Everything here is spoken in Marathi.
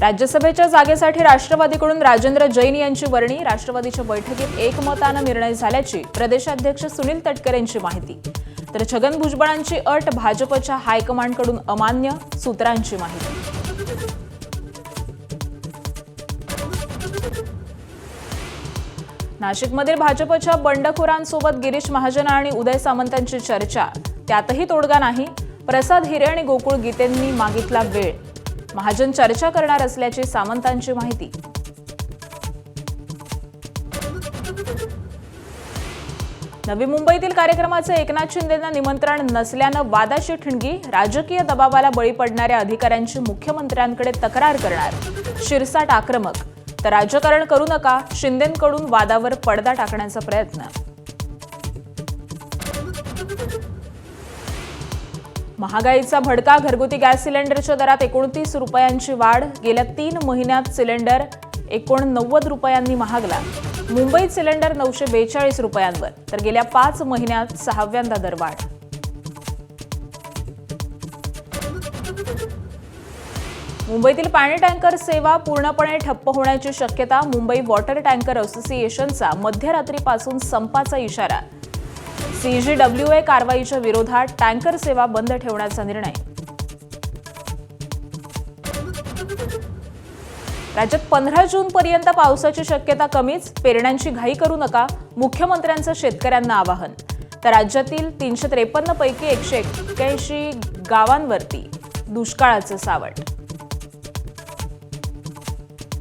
राज्यसभेच्या जागेसाठी राष्ट्रवादीकडून राजेंद्र जैन यांची वर्णी। राष्ट्रवादीच्या बैठकीत एकमताने निर्णय झाल्याची प्रदेशाध्यक्ष सुनील तटकरे यांची माहिती। तर छगन भुजबळांची अट भाजपच्या हायकमांडकडून अमान्य, सूत्रांची माहिती। नाशिकमधील भाजपच्या बंडखोरांसोबत गिरीश महाजन आणि उदय सामंतांची चर्चा, त्यातही तोडगा नाही। प्रसाद हिरे आणि गोकुळ गीतेंनी मागितला वेळ। महाजन चर्चा करणार असल्याची सामंतांची माहिती। नवी मुंबईतील कार्यक्रमाचे एकनाथ शिंदेंना निमंत्रण नसल्यानं वादाची ठिणगी। राजकीय दबावाला बळी पडणाऱ्या अधिकाऱ्यांची मुख्यमंत्र्यांकडे तक्रार करणार, शिरसाट आक्रमक। तर राजकारण करू नका, शिंदेंकडून वादावर पडदा टाकण्याचा प्रयत्न। महागाईचा भडका, घरगुती गॅस सिलेंडरच्या दरात 29 रुपयांची वाढ। गेल्या 3 महिन्यात सिलेंडर 89 रुपयांनी महागला। मुंबईत सिलेंडर 942 रुपयांवर, तर गेल्या 5 महिन्यात 6व्यांदा दरवाढ। मुंबईतील पाणी टँकर सेवा पूर्णपणे ठप्प होण्याची शक्यता। मुंबई वॉटर टँकर असोसिएशनचा मध्यरात्रीपासून संपाचा इशारा। CGWA कारवाईच्या विरोधात टँकर सेवा बंद ठेवण्याचा निर्णय। राज्यात 15 जूनपर्यंत पावसाची शक्यता कमीच। पेरण्यांची घाई करू नका, मुख्यमंत्र्यांचं शेतकऱ्यांना आवाहन। तर राज्यातील 353 पैकी 181 गावांवरती दुष्काळाचं सावट।